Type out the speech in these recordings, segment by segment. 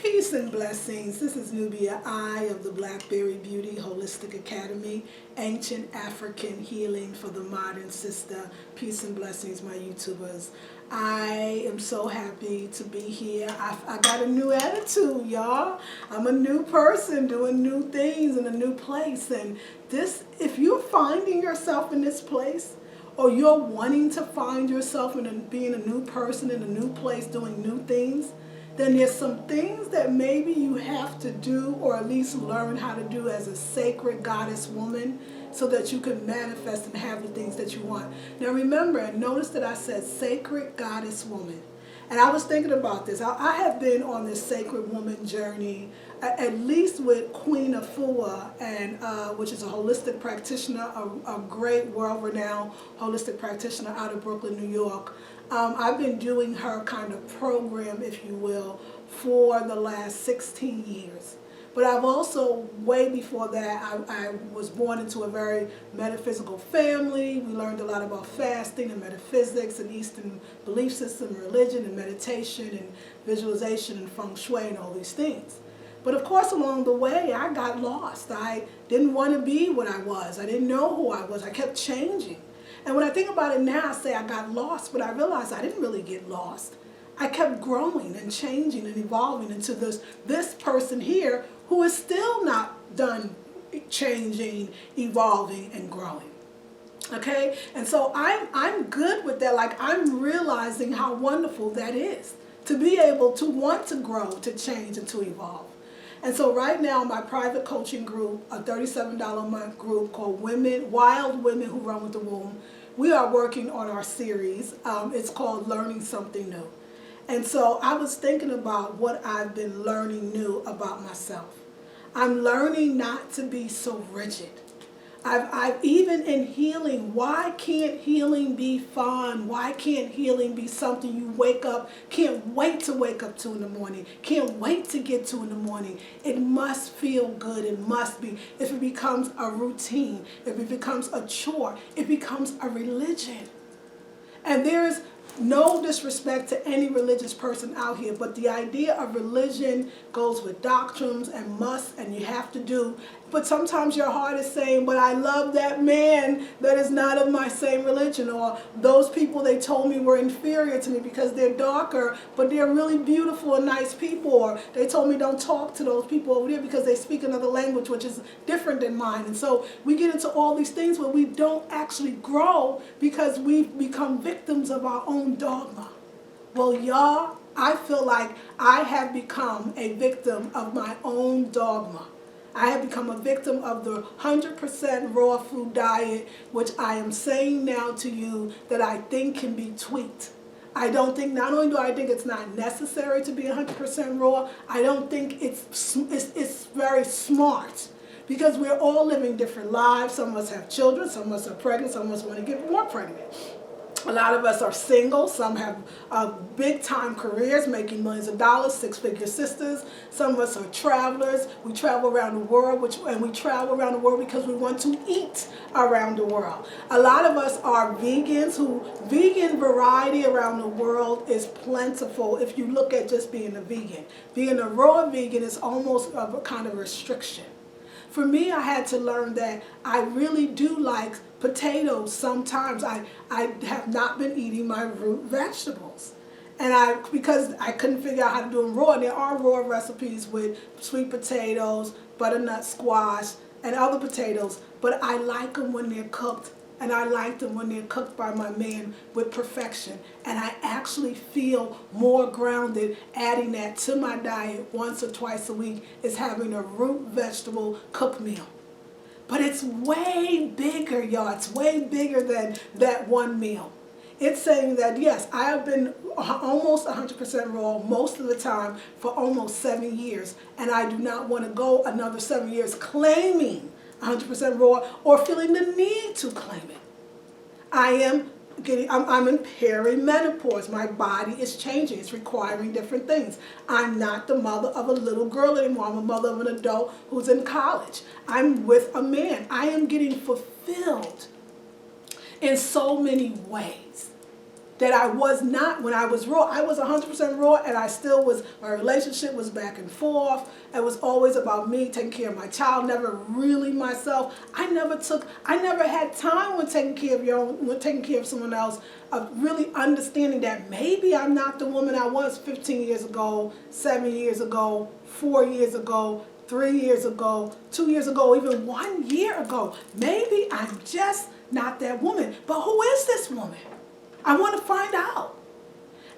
Peace and blessings. This is Nubia I of the Blackberry Beauty Holistic Academy, Ancient African Healing for the Modern Sister. Peace and blessings, my YouTubers. I am so happy to be here. I got a new attitude, y'all. I'm a new person doing new things in a new place. And this, if you're finding yourself in this place, or you're wanting to find yourself in being a new person in a new place doing new things, then there's some things that maybe you have to do or at least learn how to do as a sacred goddess woman so that you can manifest and have the things that you want. Now remember, and notice that I said sacred goddess woman. And I was thinking about this. I have been on this sacred woman journey, at least with Queen Afua, and which is a holistic practitioner, a great world-renowned holistic practitioner out of Brooklyn, New York. I've been doing her kind of program, if you will, for the last 16 years. But I've also, way before that, I was born into a very metaphysical family. We learned a lot about fasting and metaphysics and Eastern belief system, religion and meditation and visualization and feng shui and all these things. But of course, along the way, I got lost. I didn't want to be what I was. I didn't know who I was. I kept changing. And when I think about it now, I say I got lost, but I realized I didn't really get lost. I kept growing and changing and evolving into this person here who is still not done changing, evolving, and growing. Okay? And so I'm good with that. Like, I'm realizing how wonderful that is to be able to want to grow, to change, and to evolve. And so right now, my private coaching group, a $37 a month group called Wild Women Who Run with the Womb, we are working on our series. It's called Learning Something New. And so I was thinking about what I've been learning new about myself. I'm learning not to be so rigid. I've even in healing, why can't healing be fun? Why can't healing be something you wake up, can't wait to wake up to in the morning, can't wait to get to in the morning? It must feel good, it must be. If it becomes a routine, if it becomes a chore, it becomes a religion. And there is no disrespect to any religious person out here, but the idea of religion goes with doctrines and musts and you have to do. But sometimes your heart is saying, but I love that man that is not of my same religion, or those people they told me were inferior to me because they're darker, but they're really beautiful and nice people, or they told me don't talk to those people over there because they speak another language which is different than mine. And so we get into all these things where we don't actually grow because we've become victims of our own dogma. Well, y'all, I feel like I have become a victim of my own dogma. I have become a victim of the 100% raw food diet, which I am saying now to you that I think can be tweaked. I don't think, not only do I think it's not necessary to be 100% raw, I don't think it's very smart. Because we're all living different lives. Some of us have children, some of us are pregnant, some of us want to get more pregnant. A lot of us are single, some have big time careers making millions of dollars, six-figure sisters. Some of us are travelers. We travel around the world, and we travel around the world because we want to eat around the world. A lot of us are vegans vegan variety around the world is plentiful if you look at just being a vegan. Being a raw vegan is almost a kind of restriction. For me, I had to learn that I really do like potatoes sometimes. I have not been eating my root vegetables. And because I couldn't figure out how to do them raw. And there are raw recipes with sweet potatoes, butternut squash, and other potatoes. But I like them when they're cooked. And I like them when they're cooked by my man with perfection. And I actually feel more grounded adding that to my diet once or twice a week is having a root vegetable cooked meal. But it's way bigger, y'all. It's way bigger than that one meal. It's saying that, yes, I have been almost 100% raw most of the time for almost 7 years. And I do not want to go another 7 years claiming 100% raw or feeling the need to claim it. I'm in perimenopause. My body is changing. It's requiring different things. I'm not the mother of a little girl anymore. I'm a mother of an adult who's in college. I'm with a man. I am getting fulfilled in so many ways. that I was not when I was raw. I was 100% raw, and I still was, my relationship was back and forth. It was always about me, taking care of my child, never really myself. I never had time when taking care of someone else, of really understanding that maybe I'm not the woman I was 15 years ago, 7 years ago, 4 years ago, 3 years ago, 2 years ago, even 1 year ago. Maybe I'm just not that woman. But who is this woman? I want to find out.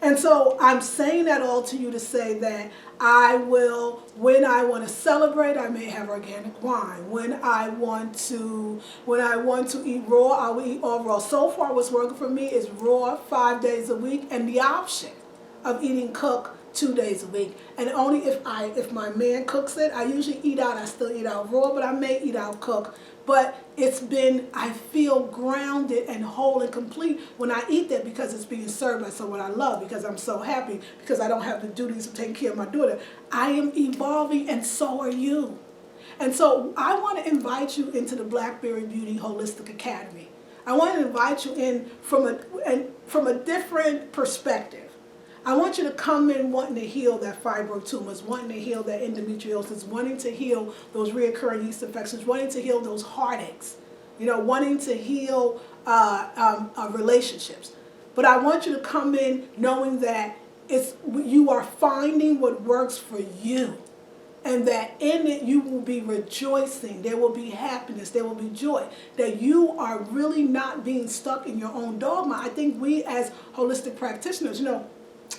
And so I'm saying that all to you to say that I will, when I want to celebrate, I may have organic wine. When I want to eat raw, I will eat all raw. So far what's working for me is raw 5 days a week, and the option of eating cooked 2 days a week. And only if my man cooks it. I usually eat out. I still eat out raw, but I may eat out cooked. But I feel grounded and whole and complete when I eat that, because it's being served by someone I love, because I'm so happy, because I don't have the duties of taking care of my daughter. I am evolving, and so are you. And so I want to invite you into the Blackberry Beauty Holistic Academy. I want to invite you in from a different perspective. I want you to come in wanting to heal that fibroid tumors, wanting to heal that endometriosis, wanting to heal those recurring yeast infections, wanting to heal those heartaches, wanting to heal relationships. But I want you to come in knowing that you are finding what works for you, and that in it you will be rejoicing. There will be happiness. There will be joy. That you are really not being stuck in your own dogma. I think we as holistic practitioners,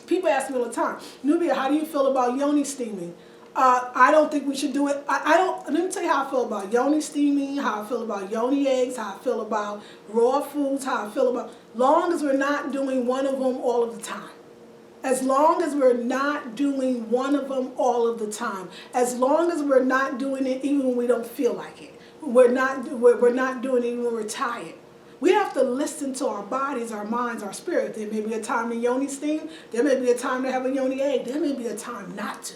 people ask me all the time, Nubia, how do you feel about yoni steaming? I don't think we should do it. Let me tell you how I feel about yoni steaming, how I feel about yoni eggs, how I feel about raw foods, how I feel about, long as we're not doing one of them all of the time. As long as we're not doing one of them all of the time. As long as we're not doing it even when we don't feel like it. We're not doing it even when we're tired. We have to listen to our bodies, our minds, our spirit. There may be a time to yoni steam. There may be a time to have a yoni egg. There may be a time not to.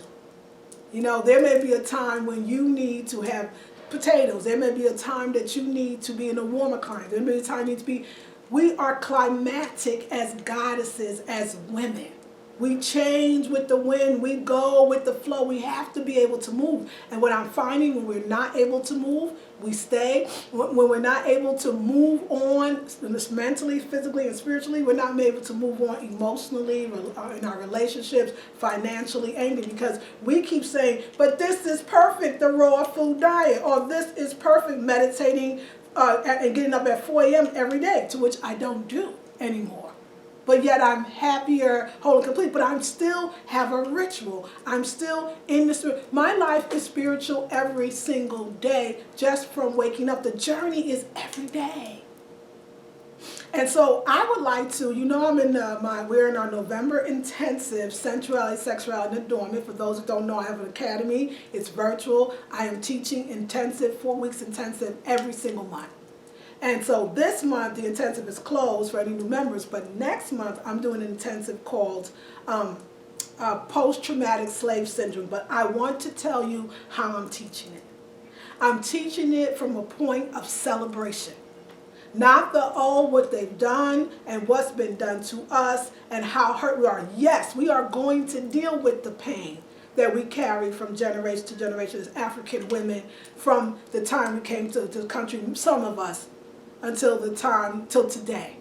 There may be a time when you need to have potatoes. There may be a time that you need to be in a warmer climate. There may be a time you need to be. We are climatic as goddesses, as women. We change with the wind. We go with the flow. We have to be able to move. And what I'm finding, when we're not able to move, we stay. When we're not able to move on mentally, physically, and spiritually, we're not able to move on emotionally, in our relationships, financially, angry, because we keep saying, but this is perfect, the raw food diet, or this is perfect, meditating and getting up at 4 a.m. every day, to which I don't do anymore. But yet I'm happier, whole and complete. But I still have a ritual. I'm still in the spirit. My life is spiritual every single day, just from waking up. The journey is every day. And so I would like to, we're in our November intensive, Sensuality, Sexuality, and Adornment. For those that don't know, I have an academy. It's virtual. I am teaching intensive, 4 weeks intensive every single month. And so this month, the intensive is closed for any new members, but next month, I'm doing an intensive called Post-Traumatic Slave Syndrome. But I want to tell you how I'm teaching it. I'm teaching it from a point of celebration. Not what they've done and what's been done to us and how hurt we are. Yes, we are going to deal with the pain that we carry from generation to generation as African women from the time we came to the country, some of us, till today.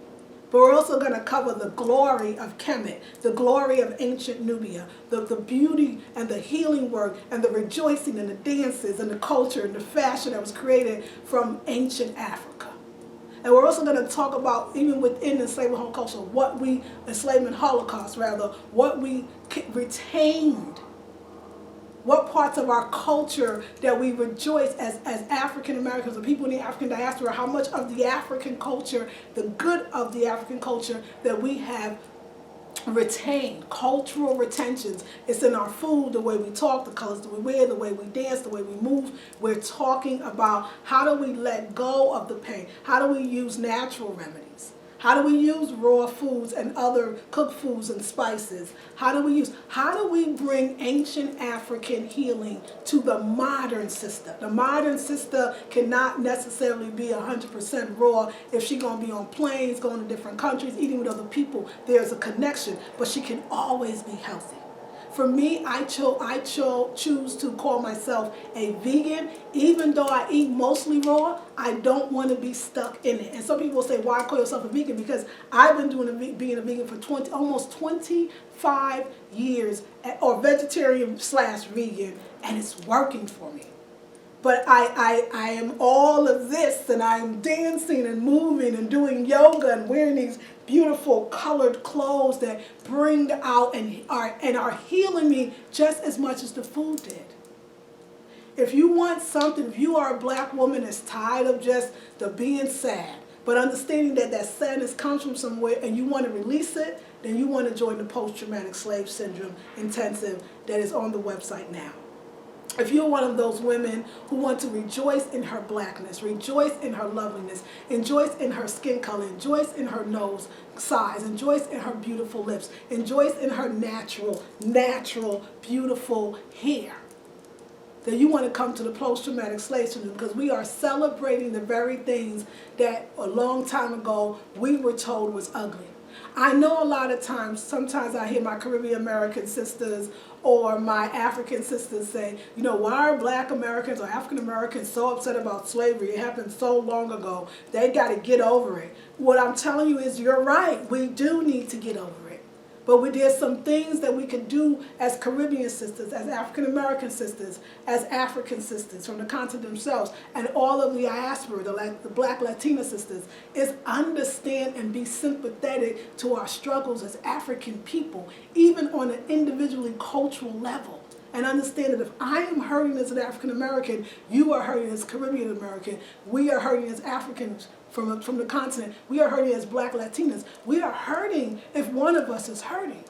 But we're also going to cover the glory of Kemet, the glory of ancient Nubia, the beauty and the healing work and the rejoicing and the dances and the culture and the fashion that was created from ancient Africa. And we're also going to talk about, even within enslavement culture, what we retained. What parts of our culture that we rejoice as African Americans or people in the African diaspora, how much of the African culture, the good of the African culture that we have retained, cultural retentions. It's in our food, the way we talk, the colors that we wear, the way we dance, the way we move. We're talking about how do we let go of the pain? How do we use natural remedies? How do we use raw foods and other cooked foods and spices? How do we bring ancient African healing to the modern sister? The modern sister cannot necessarily be 100% raw if she's going to be on planes, going to different countries, eating with other people. There's a connection, but she can always be healthy. For me, I choose to call myself a vegan. Even though I eat mostly raw, I don't want to be stuck in it. And some people say, why call yourself a vegan? Because I've been being a vegan for almost 25 years, or vegetarian/vegan, and it's working for me. But I am all of this, and I'm dancing and moving and doing yoga and wearing these beautiful colored clothes that bring out and are healing me just as much as the food did. If you want something, if you are a black woman that's tired of just the being sad, but understanding that that sadness comes from somewhere and you want to release it, then you want to join the Post-Traumatic Slave Syndrome Intensive that is on the website now. If you're one of those women who want to rejoice in her blackness, rejoice in her loveliness, rejoice in her skin color, rejoice in her nose size, rejoice in her beautiful lips, rejoice in her natural, beautiful hair, then you want to come to the Post-Traumatic Slave Syndrome, because we are celebrating the very things that a long time ago we were told was ugly. I know a lot of times, sometimes I hear my Caribbean American sisters or my African sisters say, you know, why are black Americans or African Americans so upset about slavery? It happened so long ago. They got to get over it. What I'm telling you is you're right. We do need to get over it. But there's some things that we can do as Caribbean sisters, as African American sisters, as African sisters from the continent themselves, and all of the diaspora, the black Latina sisters, is understand and be sympathetic to our struggles as African people, even on an individually cultural level. And understand that if I am hurting as an African American, you are hurting as Caribbean American, we are hurting as Africans from the continent, we are hurting as black Latinas. We are hurting if one of us is hurting.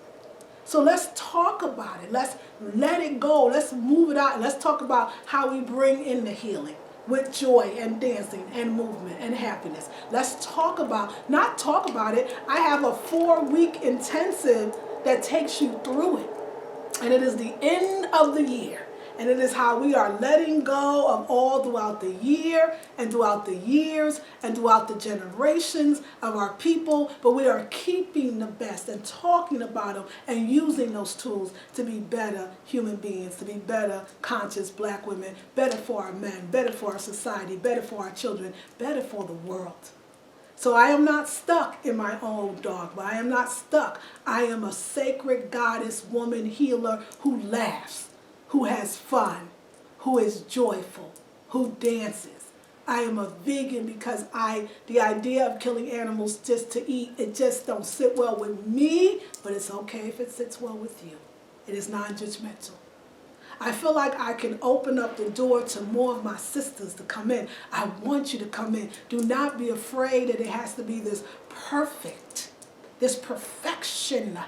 So let's talk about it. Let's let it go. Let's move it out. And let's talk about how we bring in the healing with joy and dancing and movement and happiness. Let's talk about, not talk about it. I have a 4-week intensive that takes you through it. And it is the end of the year. And it is how we are letting go of all throughout the year and throughout the years and throughout the generations of our people. But we are keeping the best and talking about them and using those tools to be better human beings, to be better conscious black women, better for our men, better for our society, better for our children, better for the world. So I am not stuck in my own dogma. I am not stuck. I am a sacred goddess, woman, healer who laughs, who has fun, who is joyful, who dances. I am a vegan because the idea of killing animals just to eat, it just don't sit well with me, but it's okay if it sits well with you. It is non-judgmental. I feel like I can open up the door to more of my sisters to come in. I want you to come in. Do not be afraid that it has to be this perfection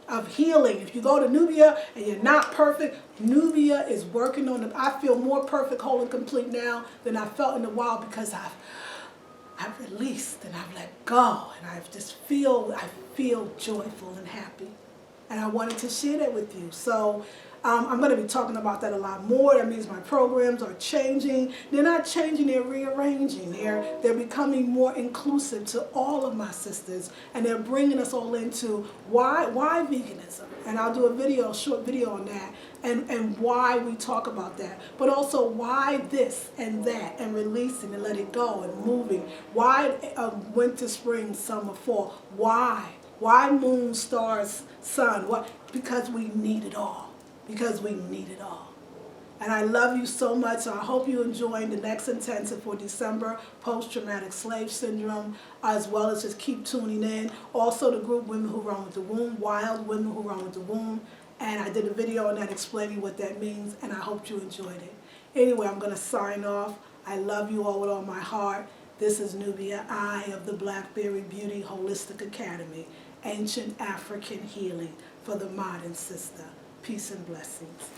of healing. If you go to Nubia and you're not perfect, Nubia is working on it. I feel more perfect, whole, and complete now than I felt in a while, because I've released and I've let go, and I feel joyful and happy. And I wanted to share that with you. So I'm going to be talking about that a lot more. That means my programs are changing. They're not changing, they're rearranging. They're becoming more inclusive to all of my sisters, and they're bringing us all into why veganism. And I'll do a short video on that, and why we talk about that. But also why this and that, and releasing and let it go and moving. Why winter, spring, summer, fall. Why? Why moon, stars, sun? What? Because we need it all. Because we need it all. And I love you so much. So I hope you enjoy the next intensive for December, Post-Traumatic Slave Syndrome, as well as just keep tuning in. Also the group Women Who Run with the Womb, Wild Women Who Run with the Womb. And I did a video on that explaining what that means, and I hope you enjoyed it. Anyway, I'm going to sign off. I love you all with all my heart. This is Nubia, I of the Blackberry Beauty Holistic Academy, Ancient African Healing for the Modern Sister. Peace and blessings.